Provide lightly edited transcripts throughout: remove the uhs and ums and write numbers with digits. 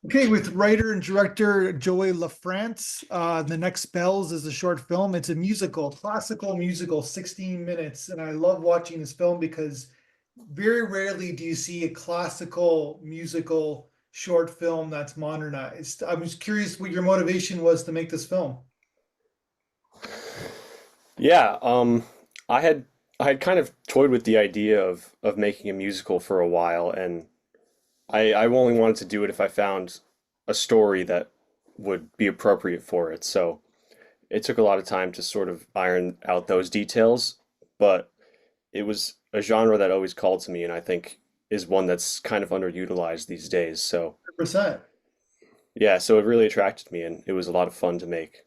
Okay, with writer and director Joey LaFrance, The Next Bells is a short film. It's a musical, classical musical, 16 minutes. And I love watching this film because very rarely do you see a classical musical short film that's modernized. I was curious what your motivation was to make this film. Yeah, I had I had kind of toyed with the idea of making a musical for a while, and I only wanted to do it if I found a story that would be appropriate for it. So it took a lot of time to sort of iron out those details, but it was a genre that always called to me, and I think is one that's kind of underutilized these days. So 100%. yeah, so it really attracted me, and it was a lot of fun to make.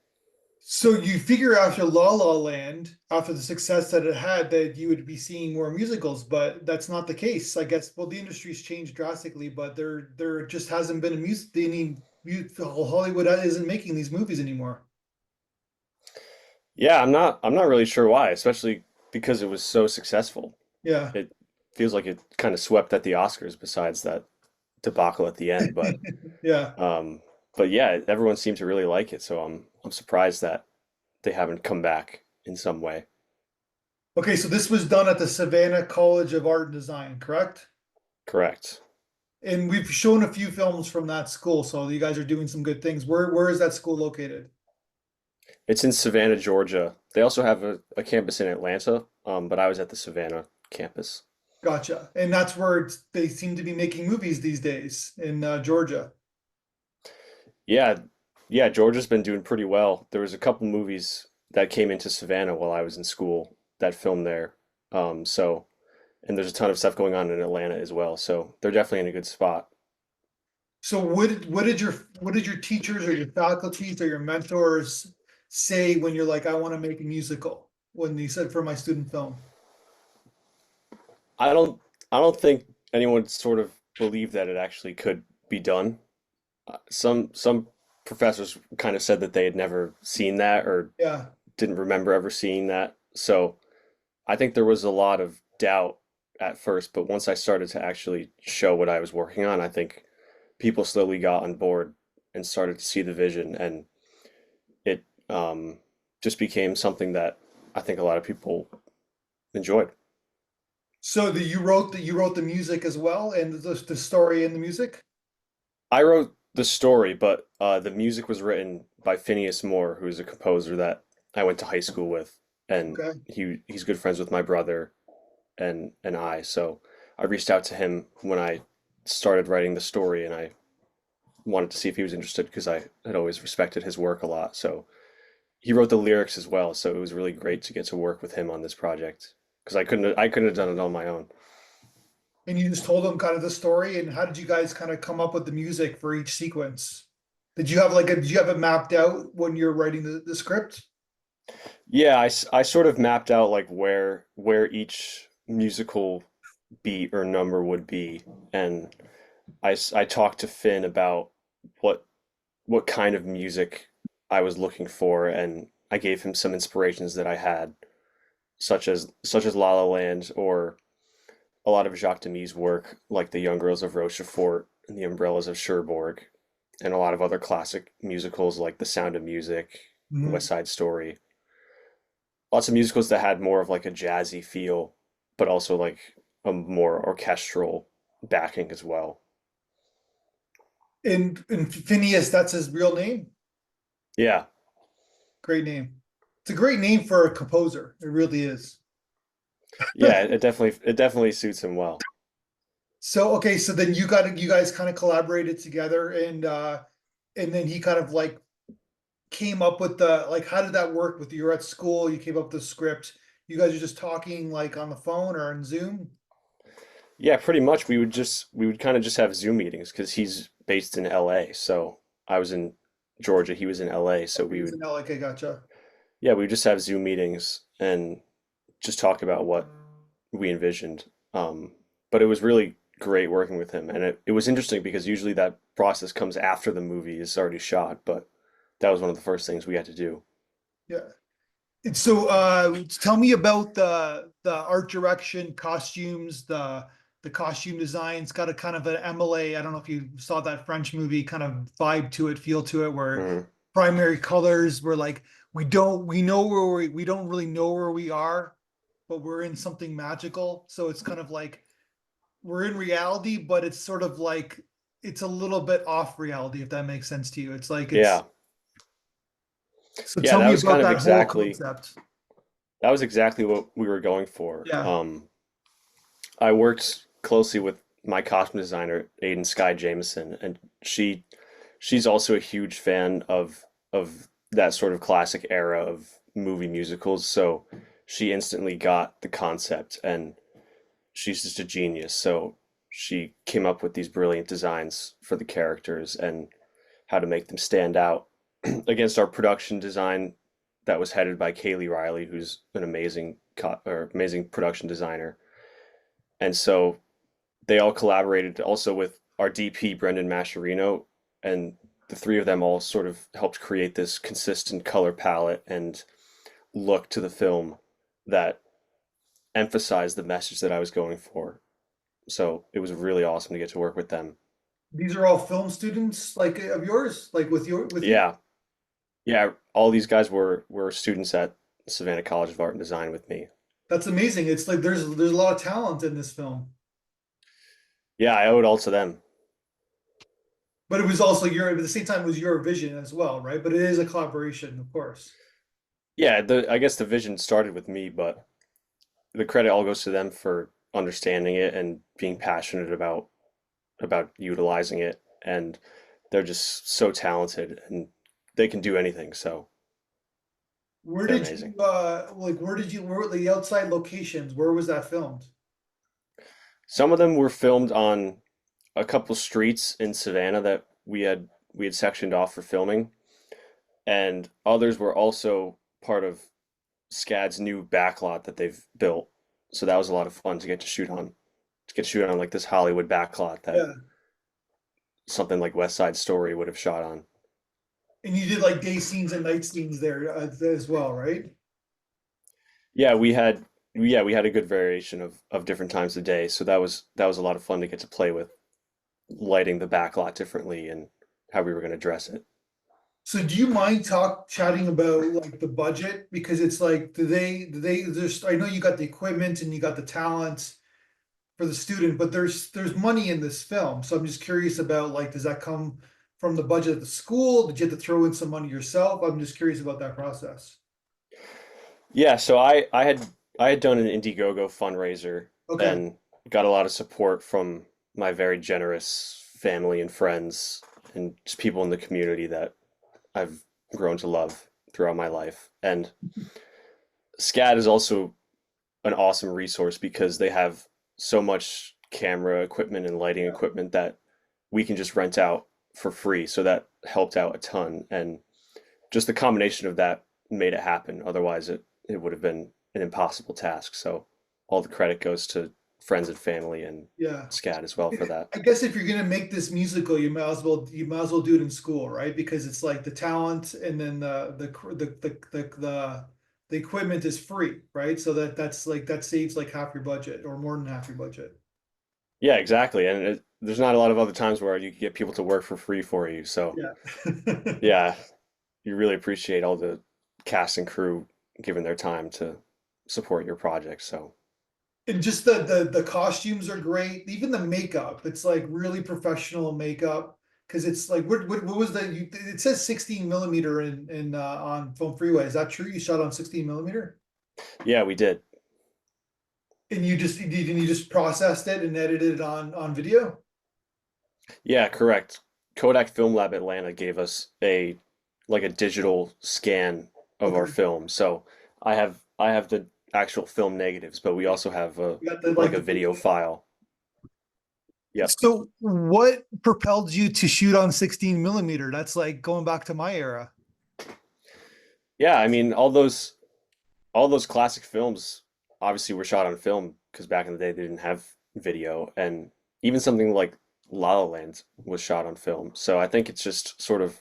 So you figure after La La Land, after the success that it had, that you would be seeing more musicals, but that's not the case. I guess, well, the industry's changed drastically, but there just hasn't been Hollywood isn't making these movies anymore. Yeah, I'm not really sure why, especially because it was so successful. Yeah. It feels like it kind of swept at the Oscars besides that debacle at the end, Yeah. um but yeah, everyone seemed to really like it, so I'm surprised that they haven't come back in some way. Okay, so this was done at the Savannah College of Art and Design, correct? Correct. And we've shown a few films from that school, so you guys are doing some good things. Where is that school located? It's in Savannah, Georgia. They also have a campus in Atlanta, but I was at the Savannah campus. Gotcha. And that's where they seem to be making movies these days in Georgia. Yeah, yeah, Georgia's been doing pretty well. There was a couple movies that came into Savannah while I was in school that filmed there. So and there's a ton of stuff going on in Atlanta as well. So they're definitely in a good spot. So what did your teachers or your faculties or your mentors say when you're like, I want to make a musical? When you said for my student film? I don't I don't think anyone sort of believed that it actually could be done. Some professors kind of said that they had never seen that or Yeah. didn't remember ever seeing that. So I think there was a lot of doubt at first, but once I started to actually show what I was working on, I think people slowly got on board and started to see the vision, and it just became something that I think a lot of people enjoyed. So you wrote the music as well and the story and the music? I wrote the story, but the music was written by Phineas Moore, who's a composer that I went to high school with, and Okay. he's good friends with my brother and I. So I reached out to him when I started writing the story, and I wanted to see if he was interested because I had always respected his work a lot. So he wrote the lyrics as well, so it was really great to get to work with him on this project because I couldn't have done it on my own. And you just told them kind of the story, and how did you guys kind of come up with the music for each sequence? Did you have it mapped out when you're writing the script? Yeah, I sort of mapped out like where each musical beat or number would be, and I talked to Finn about what what kind of music I was looking for, and I gave him some inspirations that I had, such as La La Land or a lot of Jacques Demy's work, like The Young Girls of Rochefort and The Umbrellas of Cherbourg, and a lot of other classic musicals like The Sound of Music, West Mhm. Side Story. Lots of musicals that had more of like a jazzy feel, but also like a more orchestral backing as well. And Phineas, that's his real name. Yeah, Great name. It's a great name for a composer. It really is. yeah, it definitely suits him well. So okay, so then you guys kind of collaborated together and then he kind of like came up with the like how did that work with you? You're at school, you came up with the script. You guys are just talking like on the phone or on Zoom? Yeah, pretty much we would kind of just have Zoom meetings because he's based in LA, so I was in Georgia, he was in LA, so He we was would in LA, okay, gotcha. yeah, we would just have Zoom meetings and just talk about what we envisioned. But it was really great working with him, and it was interesting because usually that process comes after the movie is already shot, but that was one of the first things we had to do. Yeah. And so tell me about the art direction, costumes, the The costume design's got a kind of an MLA. I don't know if you saw that French movie kind of vibe to it, feel to it, where Mhm. primary colors were like we know where we don't really know where we are, but we're in something magical. So it's kind of like we're in reality, but it's sort of like it's a little bit off reality, if that makes sense to you. It's like it's Yeah. so Yeah, tell that me was kind about of that whole exactly concept. that was exactly what we were going for. Yeah. I worked closely with my costume designer, Aiden Sky Jameson, and she's also a huge fan of that sort of classic era of movie musicals. So she instantly got the concept, and she's just a genius. So she came up with these brilliant designs for the characters and how to make them stand out against our production design that was headed by Kaylee Riley, who's an amazing production designer. And so they all collaborated also with our DP Brendan Mascherino, and the three of them all sort of helped create this consistent color palette and look to the film that emphasized the message that I was going for. So it was really awesome to get to work with them. These are all film students like of yours, like with you. Yeah, yeah, all these guys were students at Savannah College of Art and Design with me. That's amazing. It's like there's a lot of talent in this film. Yeah, I owe it all to them. But it was also your at the same time it was your vision as well, right? But it is a collaboration, of course. Yeah, I guess the vision started with me, but the credit all goes to them for understanding it and being passionate about utilizing it. And they're just so talented and they can do anything. So Where they're did you amazing. where were the outside locations? Where was that filmed? Some of them were filmed on a couple streets in Savannah that we had sectioned off for filming, and others were also part of SCAD's new backlot that they've built. So that was a lot of fun to get to shoot on. To get to shoot on like this Hollywood backlot that Yeah. something like West Side Story would have shot on. And you did like day scenes and night scenes there as well, right? Yeah, we had a good variation of different times of day. So that was a lot of fun to get to play with lighting the backlot differently and how we were going to dress it. So do you mind chatting about like the budget? Because it's like, there's, I know you got the equipment and you got the talent for the student, but there's money in this film. So I'm just curious about like, does that come from the budget of the school? Did you have to throw in some money yourself? I'm just curious about that process. Yeah, so I had done an Indiegogo fundraiser Okay. and got a lot of support from my very generous family and friends and just people in the community that I've grown to love throughout my life. And SCAD is also an awesome resource because they have so much camera equipment and lighting equipment that we can just rent out for free. So that helped out a ton. And just the combination of that made it happen. Otherwise, it would have been an impossible task. So all the credit goes to friends and family and Yeah. SCAD as well for that. I guess if you're gonna make this musical, you might as well do it in school, right? Because it's like the talent and then the equipment is free, right? So that's like that saves like half your budget or more than half your budget. Yeah, exactly. And there's not a lot of other times where you can get people to work for free for you. So Yeah. yeah, you really appreciate all the cast and crew giving their time to support your project. So And just the costumes are great. Even the makeup, it's like really professional makeup. Cause it's like what was it says 16 millimeter in on Film Freeway. Is that true? You shot on 16 millimeter? yeah, we did. And you just processed it and edited it on video? Yeah, correct. Kodak Film Lab Atlanta gave us a digital scan of our Okay. film. So I have the actual film negatives, but we also have a You got the like like a video file. Yep. so what propelled you to shoot on 16 millimeter? That's like going back to my era. Yeah, I mean all those classic films obviously were shot on film because back in the day they didn't have video, and even something like La La Land was shot on film. So I think it's just sort of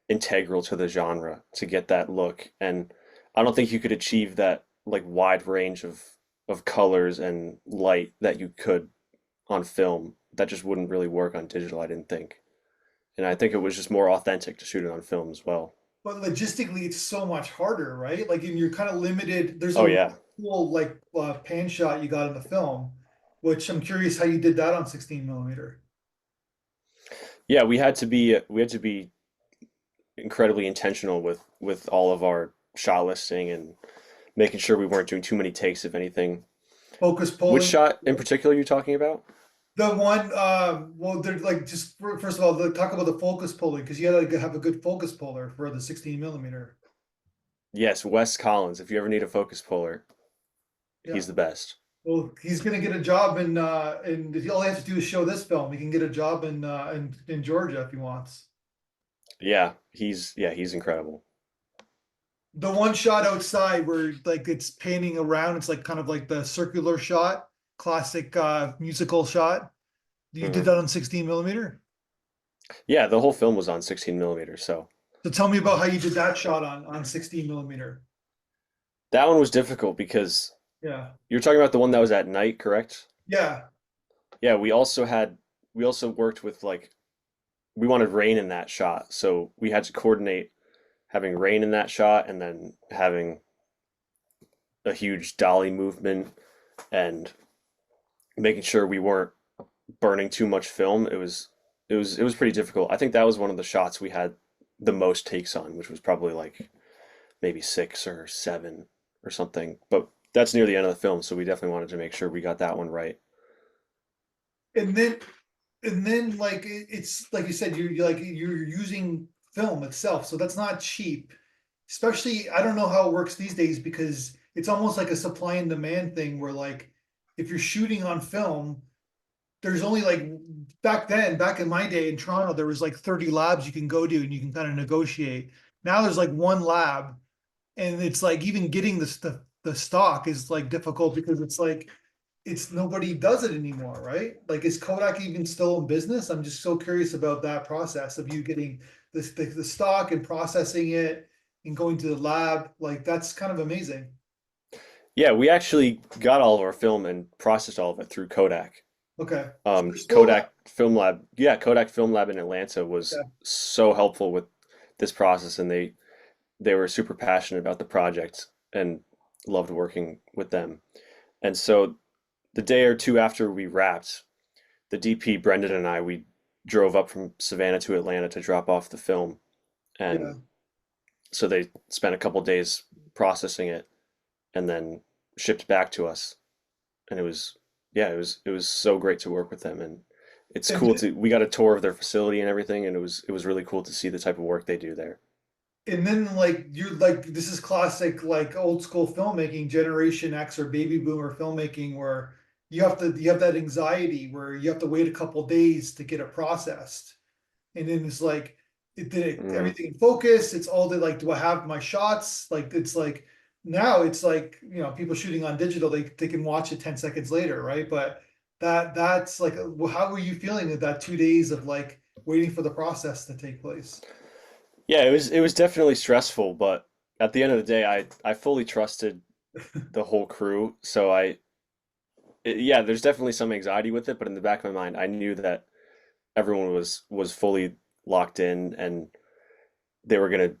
integral to the genre to get that look. And I don't think you could achieve that like wide range of colors and light that you could on film that just wouldn't really work on digital, I didn't think. And I think it was just more authentic to shoot it on film as well. But logistically, it's so much harder, right? Like, and you're kind of limited. There's a Oh really yeah. cool like pan shot you got in the film, which I'm curious how you did that on 16 millimeter. Yeah, we had to be incredibly intentional with all of our shot listing and making sure we weren't doing too many takes of anything. Focus Which pulling. shot in particular are you talking about? The one, well, they're like just first of all, talk about the focus pulling because you gotta have a good focus puller for the 16 millimeter. Yes, Wes Collins. If you ever need a focus puller, Yeah. he's the best. Well, he's gonna get a job in all he has to do is show this film. He can get a job in Georgia if he wants. Yeah, he's incredible. The one shot outside where like it's panning around, it's like kind of like the circular shot, classic musical shot. You did Hmm. that on 16 millimeter. Yeah, the whole film was on 16 millimeters, so So tell me about how you did that shot on 16 millimeter. that one was difficult because Yeah. you're talking about the one that was at night, correct? Yeah. Yeah, we also worked with like we wanted rain in that shot, so we had to coordinate having rain in that shot and then having a huge dolly movement and making sure we weren't burning too much film. It was pretty difficult. I think that was one of the shots we had the most takes on, which was probably like maybe 6 or 7 or something. But that's near the end of the film, so we definitely wanted to make sure we got that one right. And then like it's like you said, you're like you're using film itself, so that's not cheap. Especially, I don't know how it works these days because it's almost like a supply and demand thing where like if you're shooting on film, there's only like back then, back in my day in Toronto, there was like 30 labs you can go to and you can kind of negotiate. Now there's like one lab, and it's like even getting the stock is like difficult because it's like it's nobody does it anymore, right? Like, is Kodak even still in business? I'm just so curious about that process of you getting the stock and processing it and going to the lab. Like, that's kind of amazing. Yeah, we actually got all of our film and processed all of it through Kodak. Okay, so there's still a lab. Kodak Film Lab, yeah, Kodak Film Lab in Atlanta was Yeah. so helpful with this process, and they were super passionate about the project and loved working with them. And so the day or two after we wrapped, the DP Brendan and we drove up from Savannah to Atlanta to drop off the film, Yeah. and so they spent a couple days processing it and then shipped back to us. And it was yeah, it was so great to work with them, and it's And cool to we got a tour of their facility and everything, and it was really cool to see the type of work they do there. and then like you're like this is classic like old school filmmaking, Generation X or baby boomer filmmaking where you have that anxiety where you have to wait a couple days to get it processed. And then it's like it did it Mm. everything in focus. It's all the like, do I have my shots? Like it's like now it's like people shooting on digital, they can watch it 10 seconds later, right? But that's like how were you feeling at that 2 days of like waiting for the process to take place? Yeah, it was definitely stressful, but at the end of the day, I fully trusted the whole crew. So yeah, there's definitely some anxiety with it, but in the back of my mind, I knew that everyone was fully locked in, and they were gonna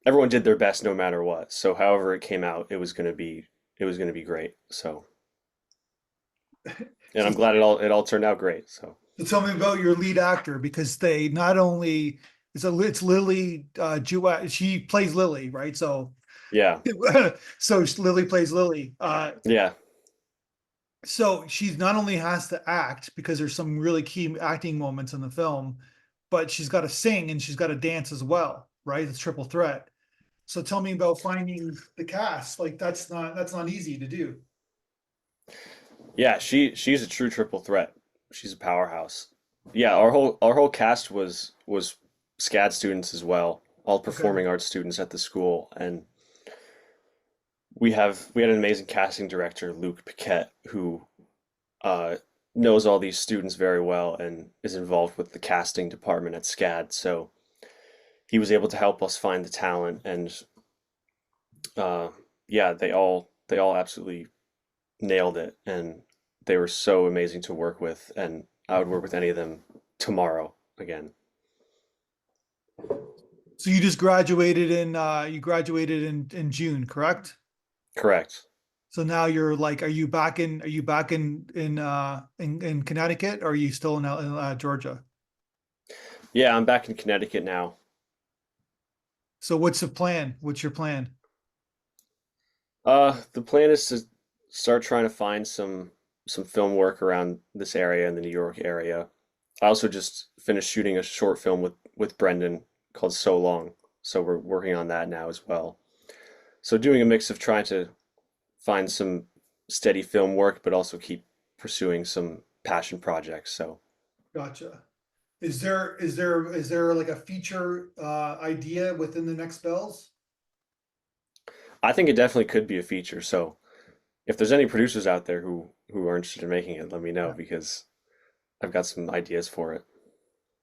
everyone did their best no matter what. So however it came out, it was gonna be great. So, and So I'm glad it all turned out great. So So tell me about your lead actor because they not only it's Lily Jewett, she plays Lily, right? So yeah, so Lily plays Lily. yeah, So she not only has to act because there's some really key acting moments in the film, but she's got to sing and she's got to dance as well, right? It's triple threat. So tell me about finding the cast. Like that's not easy to do. yeah. She's a true triple threat. She's a powerhouse. Yeah, our whole cast was SCAD students as well, all Okay. performing arts students at the school, and we had an amazing casting director, Luke Paquette, who uh, knows all these students very well and is involved with the casting department at SCAD. So he was able to help us find the talent, and uh, yeah, they all absolutely nailed it. And they were so amazing to work with, and I would work with any of them tomorrow again. So you just graduated in you graduated in June, correct? Correct. So now you're like, are you back in Connecticut, or are you still in Georgia? Yeah, I'm back in Connecticut now. So what's the plan? What's your plan? The plan is to start trying to find some film work around this area in the New York area. I also just finished shooting a short film with Brendan called So Long, so we're working on that now as well. So doing a mix of trying to find some steady film work, but also keep pursuing some passion projects. So Gotcha. Is there like a feature idea within the next bells? I think it definitely could be a feature. So if there's any producers out there who are interested in making it, let me know Yeah, because I've got some ideas for it.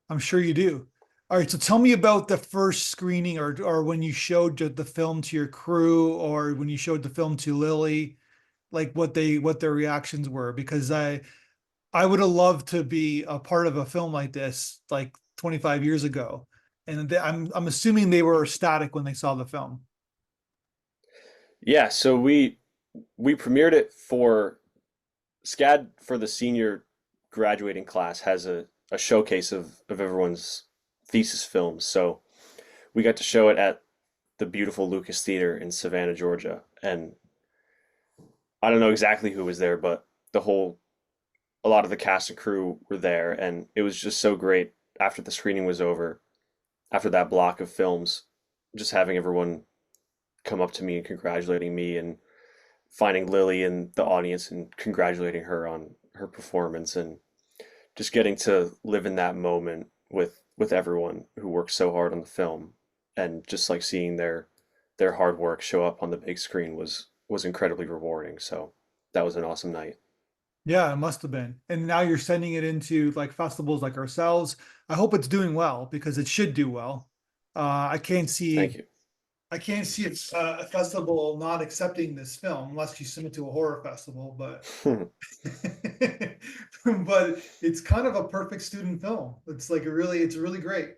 I'm sure you do. All right, so tell me about the first screening, or when you showed the film to your crew, or when you showed the film to Lily, like what their reactions were, because I would have loved to be a part of a film like this like 25 years ago. And I'm assuming they were ecstatic when they saw the film. Yeah, so we premiered it for SCAD for the senior graduating class has a showcase of everyone's thesis films. So we got to show it at the beautiful Lucas Theater in Savannah, Georgia. And I don't know exactly who was there, but the whole a lot of the cast and crew were there, and it was just so great after the screening was over, after that block of films, just having everyone come up to me and congratulating me and finding Lily in the audience and congratulating her on her performance and just getting to live in that moment with everyone who worked so hard on the film and just like seeing their hard work show up on the big screen was incredibly rewarding. So that was an awesome night. Yeah, it must have been. And now you're sending it into like festivals like ourselves. I hope it's doing well because it should do well. I can't Thank see you. I can't see a festival not accepting this film unless you send it to a horror festival, but but it's kind of a perfect student film. It's really great.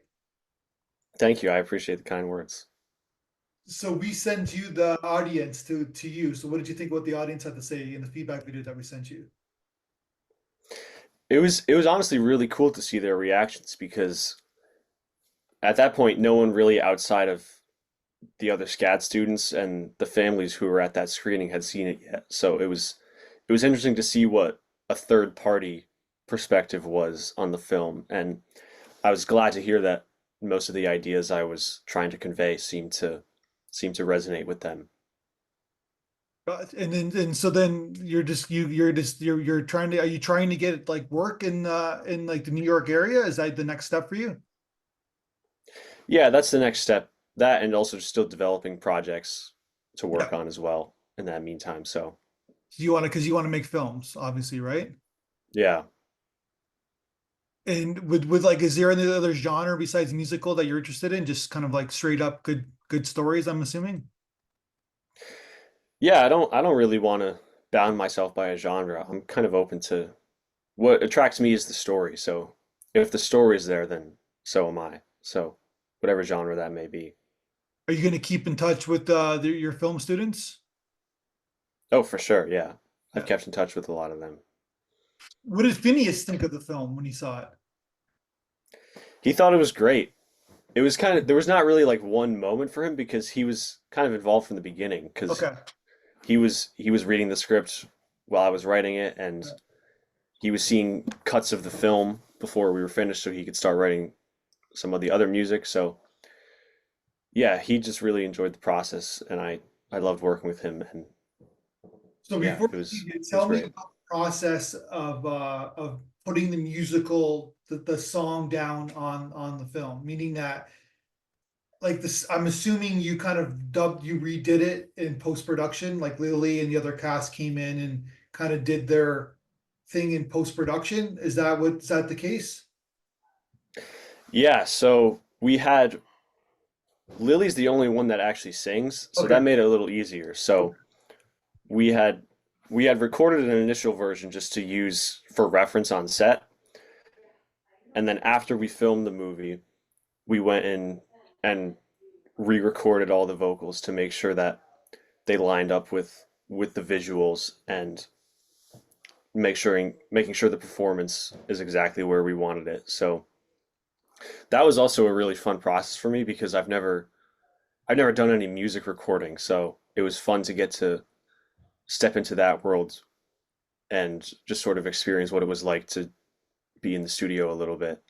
Thank you. I appreciate the kind words. So we sent you the audience to you. So what did you think what the audience had to say in the feedback video that we sent you? It was honestly really cool to see their reactions because at that point no one really outside of the other SCAD students and the families who were at that screening had seen it yet. So it was interesting to see what a third party perspective was on the film, and I was glad to hear that most of the ideas I was trying to convey seemed to resonate with them. And so then you're trying to are you trying to get like work in like the New York area? Is that the next step for you? Yeah, that's the next step. That and also still developing projects to Yeah. work on as well in that meantime. So So you want to because you want to make films, obviously, right? yeah. And with like, is there any other genre besides musical that you're interested in? Just kind of like straight up good stories, I'm assuming. Yeah, I don't really want to bound myself by a genre. I'm kind of open to what attracts me is the story. So if the story is there, then so am I. So whatever genre that may be. Are you going to keep in touch with your film students? Oh, for sure. Yeah. I've Yeah. kept in touch with a lot of them. What did Phineas think of the film when he saw it? He thought it was great. It was kind of, there was not really like one moment for him because he was kind of involved from the beginning because Okay. he was reading the script while I was writing it and he was seeing cuts of the film before we were finished so he could start writing some of the other music. So yeah, he just really enjoyed the process and I loved working with him and So yeah, before it was you it was tell me great. about the process of putting the musical the song down on the film, meaning that like this, I'm assuming you kind of you redid it in post-production, like Lily and the other cast came in and kind of did their thing in post-production. Is that the case? Yeah, so we had Lily's the only one that actually sings, so Okay. that made it a little easier. So we had we had recorded an initial version just to use for reference on set, and then after we filmed the movie, we went in and re-recorded all the vocals to make sure that they lined up with the visuals and making sure the performance is exactly where we wanted it. So that was also a really fun process for me because I've never done any music recording, so it was fun to get to step into that world and just sort of experience what it was like to be in the studio a little bit.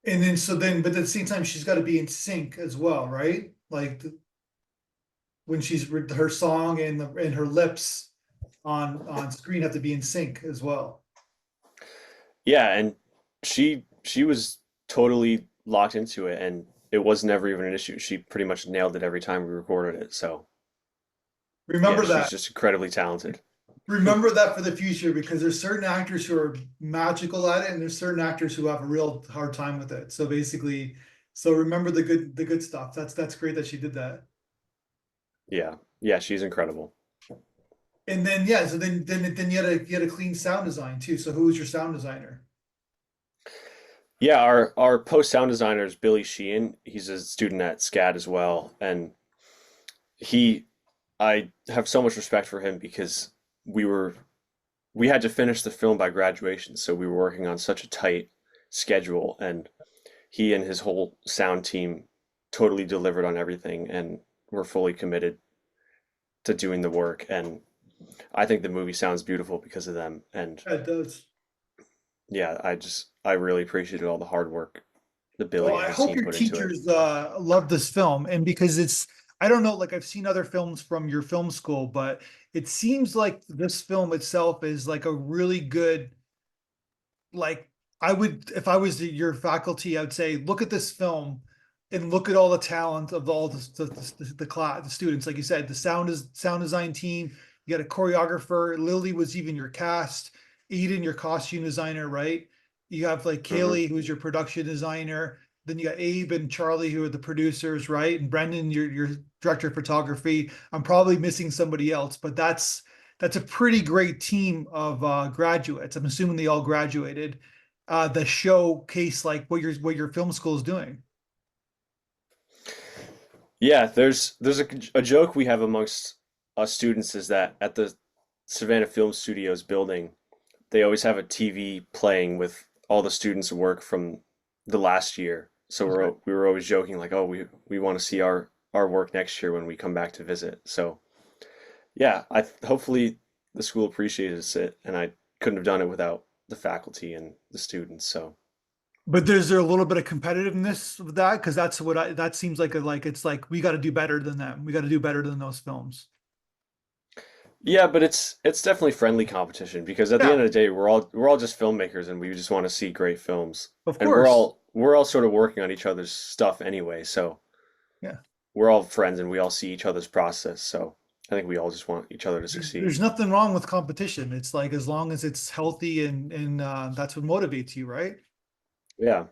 And then so then, but at the same time, she's got to be in sync as well, right? Like when she's with her song and her lips on screen have to be in sync as well. Yeah, and she was totally locked into it, and it was never even an issue. She pretty much nailed it every time we recorded it. So yeah, Remember she's that. just incredibly talented. Remember that for the future because there's certain actors who are magical at it and there's certain actors who have a real hard time with it. So basically, so remember the good stuff. That's great that she did that. Yeah, yeah, she's incredible. And then yeah, so then you had a clean sound design too. So who was your sound designer? Yeah, our post sound designer is Billy Sheehan. He's a student at SCAD as well, and he I have so much respect for him because we were we had to finish the film by graduation, so we were working on such a tight schedule, and he and his whole sound team totally delivered on everything and were fully committed to doing the work. And I think the movie sounds beautiful because of them. And Yeah, it does. yeah, I really appreciated all the hard work that Well, Billy and I his hope team your put into it. teachers love this film, and because it's I don't know, like I've seen other films from your film school, but it seems like this film itself is like a really good like I would if I was your faculty, I would say look at this film and look at all the talent of all the class, the students. Like you said, the sound design team. You got a choreographer. Lily was even your cast. Eden, your costume designer, right? You have like Hmm. Kaylee, who's your production designer. Then you got Abe and Charlie, who are the producers, right? And Brendan, your director of photography. I'm probably missing somebody else, but that's a pretty great team of graduates. I'm assuming they all graduated. The showcase like what your film school is doing. Yeah, there's a joke we have amongst us students is that at the Savannah Film Studios building, they always have a TV playing with all the students' work from the last year. So Okay. we were always joking like, oh, we want to see our work next year when we come back to visit. So yeah, I hopefully the school appreciates it, and I couldn't have done it without the faculty and the students. So But there's there a little bit of competitiveness with that because that's what I that seems like it's like we got to do better than them. We got to do better than those films. yeah, but it's definitely friendly competition because at the end Yeah, of the day, we're all just filmmakers and we just want to see great films, of and course. we're all sort of working on each other's stuff anyway. So Yeah. we're all friends and we all see each other's process. So I think we all just want each other to There's succeed. nothing wrong with competition. It's like as long as it's healthy and that's what motivates you, right? Yeah,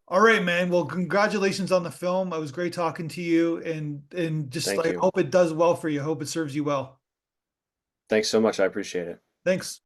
All right, man. Well, congratulations on the film. It was great talking to you and just thank like you. hope it does well for you. Hope it serves you well. Thanks so much. I appreciate it. Thanks.